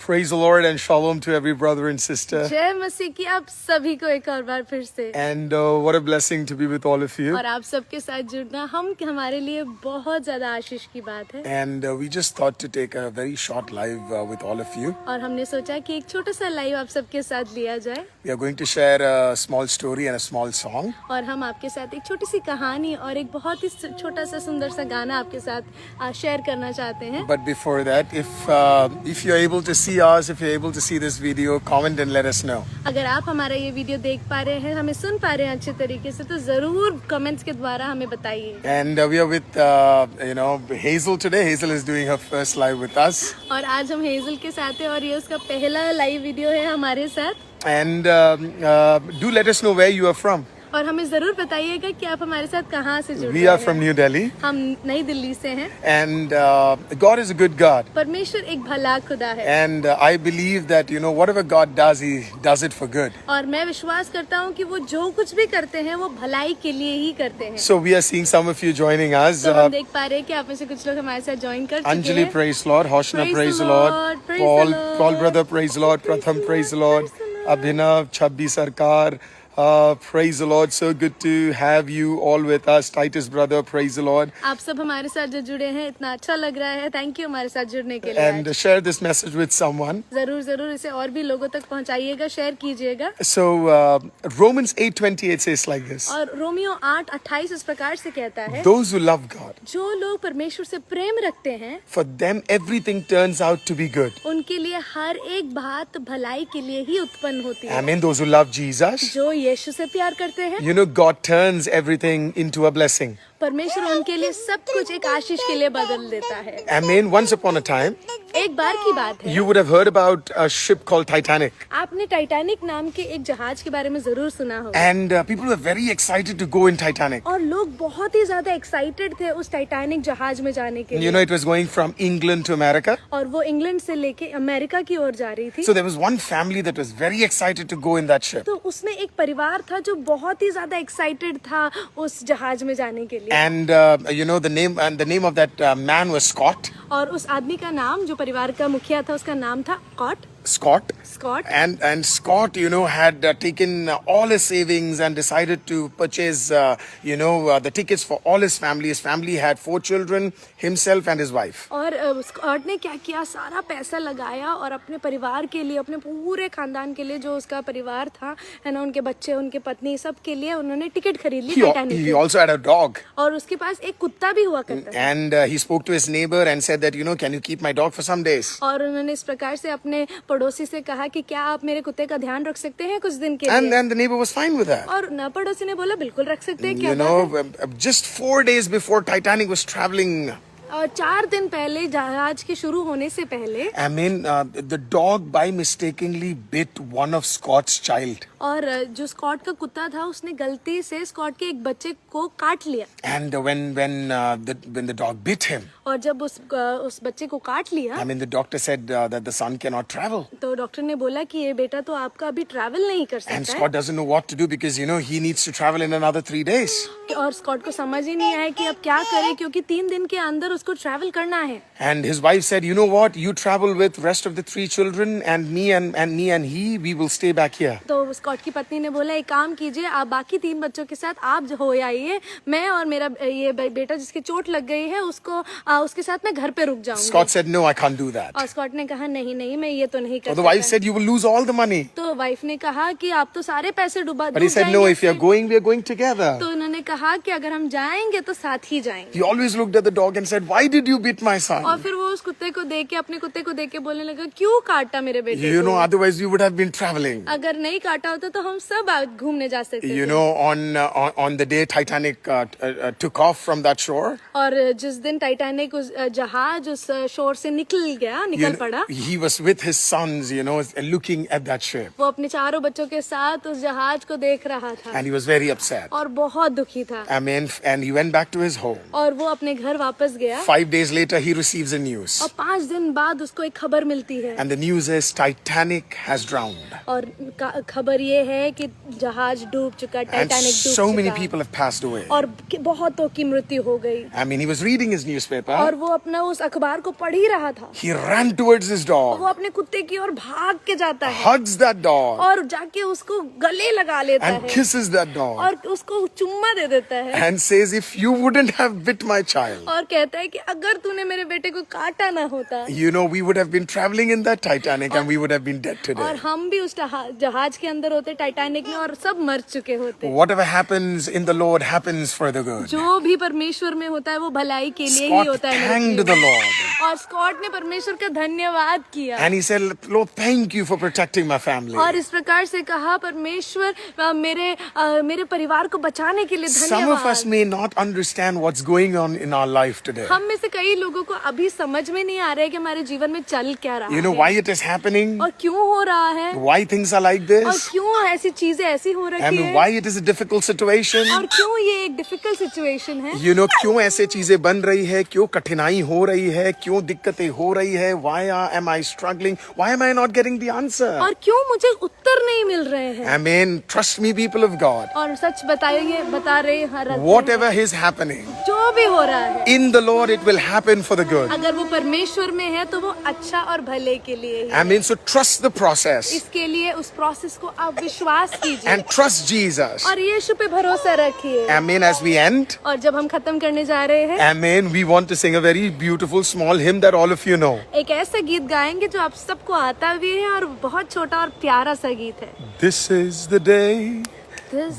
Praise the Lord and shalom to every brother and sister. जय मसीह की आप सभी को एक और बार फिर से। And what a blessing to be with all of you. और आप सबके साथ जुड़ना हमारे लिए बहुत ज्यादा आशीष की बात है। And we just thought to take a very short live with all of you. और हमने सोचा कि एक छोटा सा लाइव आप सबके साथ लिया जाए। We are going to share a small story and a small song. और हम आपके साथ एक छोटी सी कहानी और एक बहुत ही छोटा सा सुंदर सा गाना आपके साथ शेयर करना चाहते हैं। But before that, if you're able to see us, if you're able to see this video, comment and let us know. अगर आप हमारा ये वीडियो देख पा रहे हैं, हमें सुन पा रहे हैं अच्छे तरीके से, तो जरूर कमेंट्स के द्वारा हमें बताइए। And we are with Hazel today. Hazel is doing her first live with us. और आज हम हेजल के साथ हैं और ये उसका पहला लाइव वीडियो है हमारे साथ। And do let us know where you are from. और हमें जरूर बताइएगा कि आप हमारे साथ कहाँ से जुड़ रहे हैं। We are from New Delhi. हम नई दिल्ली से हैं। And God is a good God. परमेश्वर एक भला खुदा है। And I believe that whatever God does, He does it for good. और मैं विश्वास करता हूँ कि वो जो कुछ भी करते हैं वो भलाई के लिए ही करते हैं। So we are seeing some of you joining us. तो हम देख पा रहे हैं कि आप में से कुछ लोग हमारे साथ ज्वाइन कर चुके हैं। Anjali, praise the Lord. Hoshna, praise the Lord. Paul brother, praise the Lord. Pratham, praise the Lord. Abhinav, Chabbi Sarkar. Praise the Lord. So good to have you all with us. Titus brother, praise the Lord. आप सब हमारे साथ जो जुड़े हैं, इतना अच्छा लग रहा है। थैंक यू हमारे साथ जुड़ने के लिए। And share this message with someone. जरूर इसे और भी लोगों तक पहुंचाइएगा, शेयर कीजिएगा। So Romans 8:28 says like this. और रोमियो 8:28 इस प्रकार से कहता है, Those who love God, जो लोग परमेश्वर से प्रेम रखते हैं, for them everything turns out to be good. उनके लिए हर एक बात भलाई के लिए ही उत्पन्न होती है। Amen. Those who love Jesus, जो यीशु से प्यार करते हैं, God turns everything into a blessing. परमेश्वर उनके लिए सब कुछ एक आशीष के लिए बदल देता है। Amen. Once upon a time, एक बार की बात है, you would have heard about a ship called Titanic. आपने टाइटैनिक नाम के एक जहाज के बारे में जरूर सुना होगा। And people were very excited to go in Titanic. और लोग बहुत ही ज्यादा एक्साइटेड थे उस टाइटैनिक जहाज में जाने के लिए। It was going from England to America. और वो इंग्लैंड से लेके अमेरिका की ओर जा रही थी। So there was one family that was very excited to go in that ship. तो उसमें एक परिवार था जो बहुत ही ज्यादा एक्साइटेड था उस जहाज में जाने के लिए। And the name of that man was Scott. और उस आदमी का नाम, जो परिवार का मुखिया था, उसका नाम था Scott. And Scott, had taken all his savings and decided to purchase, the tickets for all his family. His family had 4 children, himself and his wife. और स्कॉट ने क्या किया, सारा पैसा लगाया और अपने परिवार के लिए, अपने पूरे खानदान के लिए, जो उसका परिवार था, है ना, उनके बच्चे, उनके पत्नी, सब के लिए उन्होंने टिकट खरीद ली टाइटैनिक की। He also had a dog. और उसके पास एक कुत्ता भी हुआ करता था। And he spoke to his neighbor and said that, can you keep my dog for some days? और उन्होंने इस प्रकार से अपने पड़ोसी से कहा कि क्या आप मेरे कुत्ते का ध्यान रख सकते हैं कुछ दिन के लिए? And the neighbor was fine with that. और न पड़ोसी ने बोला बिल्कुल रख सकते हैं, क्या बात है? Just 4 days before Titanic was traveling. और 4 दिन पहले, जहाज के शुरू होने से पहले, the dog by mistakenly bit one of Scott's child. और जो स्कॉट का कुत्ता था, उसने गलती से स्कॉट के एक बच्चे को काट लिया। And when the dog bit him, और जब उस बच्चे को काट लिया, the doctor said that the son cannot travel. तो डॉक्टर ने बोला कि ये बेटा तो आपका अभी ट्रैवल नहीं कर सकता And Scott doesn't know what to do because he needs to travel in another 3 days. और स्कॉट को समझ ही नहीं आया कि अब क्या करे, क्योंकि 3 दिन के अंदर उसको ट्रैवल करना है। And his wife said, "You know what? You travel with rest of the 3 children, and me and he, we will stay back here." तो स्कॉट की पत्नी ने बोला, एक काम कीजिए, आप बाकी 3 बच्चों के साथ आप हो आइए, मैं और मेरा ये बेटा जिसकी चोट लग गई है, उसके साथ मैं घर पे रुक जाऊंगी। Scott said, "No, I can't do that." और स्कॉट ने कहा, नहीं मैं ये तो नहीं कर सकता। The wife said, "You will lose all the money." तो वाइफ ने कहा कि आप तो सारे पैसे डुबा But he said, "No, if you are going, we are going together." तो उन्होंने कहा कि अगर हम जाएंगे तो साथ ही जाएंगे। He always looked at the dog and said, "Why did you beat my son?" और फिर वो उस कुत्ते को देख के, अपने कुत्ते को देख के बोलने लगा, क्यों काटा मेरे बेटे को? Otherwise we would have been traveling. अगर नहीं काटा होता तो हम सब घूमने जा सकते थे। On the day Titanic took off from that shore. और जिस दिन टाइटैनिक उस जहाज उस शोर से निकल पड़ा, he was with his sons, looking at that ship. वो अपने 4 बच्चों के साथ उस जहाज को देख रहा था। And he was very upset. और बहुत दुखी था। And he went back to his home. और वो अपने घर वापस गया। गया 5 days later, he receives a news. और 5 दिन बाद उसको एक खबर मिलती है And the news is Titanic has drowned. और खबर ये है कि जहाज डूब चुका, And टाइटैनिक डूब so many चुका people have passed away. और बहुतों की मृत्यु हो गई। I mean, he was reading his newspaper. और वो अपना उस अखबार को पढ़ ही रहा था। He ran towards his वो dog, अपने कुत्ते की ओर भाग के जाता है hugs that dog, और जाके उसको गले लगा लेता and है kisses that dog, और उसको चुम्मा दे देता है and says, if you wouldn't have bit my child, और कहता है कि अगर तूने मेरे बेटे को काटा ना होता you know, we would have been traveling in that Titanic and we would have been dead और today. हम भी उस जहाज के अंदर होते, टाइटैनिक में, और सब मर चुके होते। Whatever happens in the Lord happens for the good. जो भी परमेश्वर में होता है वो भलाई के लिए ही Scott होता है। thanked the Lord. और स्कॉट ने परमेश्वर का धन्यवाद किया And he said, Lord, thank you for protecting my family. और इस प्रकार से कहा, परमेश्वर मेरे परिवार को बचाने के लिए Some of us धन्यवाद। may not understand what's going on in our life today. हम में से कई लोगों को अभी समझ में नहीं आ रहा है कि हमारे जीवन में चल क्या रहा You know है why it is happening? और क्यों हो रहा है Why things are like और this? क्यों ऐसी चीजें ऐसी हो I रही mean, है why it is a difficult situation? और क्यों ये एक डिफिकल्ट सिचुएशन है। You know, क्यों ऐसे चीजें बन रही है, क्यों कठिनाई हो रही है, क्यों दिक्कतें हो रही है? Why am I struggling? Why am I not getting the answer? और क्यों मुझे उत्तर नहीं मिल रहे हैं। I mean, trust me, people of God. और सच बता रहे हैं, Whatever is happening जो भी हो रहा है in the Lord, it will happen for the good. अगर वो परमेश्वर में है तो वो अच्छा और भले के लिए ही I mean, so trust the process इसके लिए उस प्रोसेस को आप विश्वास कीजिए and trust Jesus. और यीशु पे भरोसा रखिए। Amen. As we end, और जब हम खत्म करने जा रहे हैं, amen, we want to sing a very beautiful small hymn that all of you know. एक ऐसा गीत गाएंगे जो आप सबको आता भी है और बहुत छोटा और प्यारा सा गीत है। This is the day,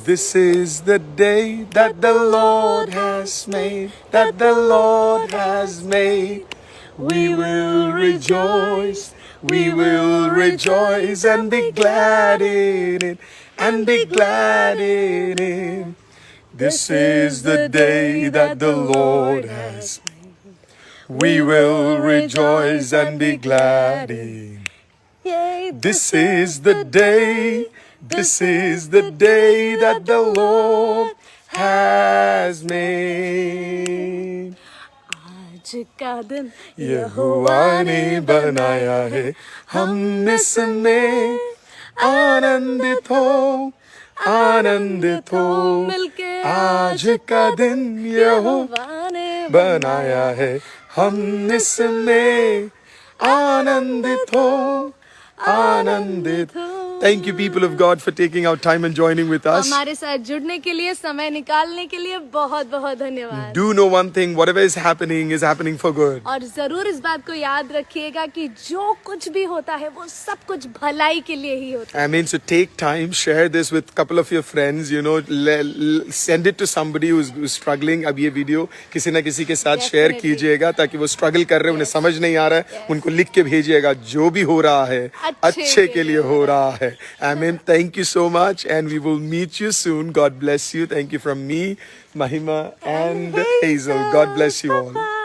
this is the day that the Lord has made, that the Lord has made. We will rejoice, we will rejoice and be glad in it, and be glad in it. This is the day that the Lord has made. We will rejoice and be glad in it. This is the day, this is the day that the Lord has made. आज का दिन यहोवा ने बनाया है, हम इसमें आनंदित हो, आनंदित हो। मिलके आज का दिन यहोवा ने बनाया है, हम इसमें आनंदित हो, आनंदित हो। Thank you, people of God, for taking out time and joining with us. हमारे साथ जुड़ने के लिए, समय निकालने के लिए बहुत बहुत धन्यवाद। Do know one thing, whatever is happening for good. और जरूर इस बात को याद रखिएगा कि जो कुछ भी होता है वो सब कुछ भलाई के लिए ही होता है। I mean, so take time, share this with a couple of your friends, you know, send it to somebody who's struggling. अब ये वीडियो किसी ना किसी के साथ शेयर कीजिएगा ताकि वो स्ट्रगल कर रहे हैं, उन्हें समझ नहीं आ रहा है, उनको लिख के भेजिएगा। जो भी हो रहा है अच्छे के लिए हो रहा है। Amen. Thank you so much and we will meet you soon. God bless you. Thank you from me, Mahima and Hazel. God bless you all.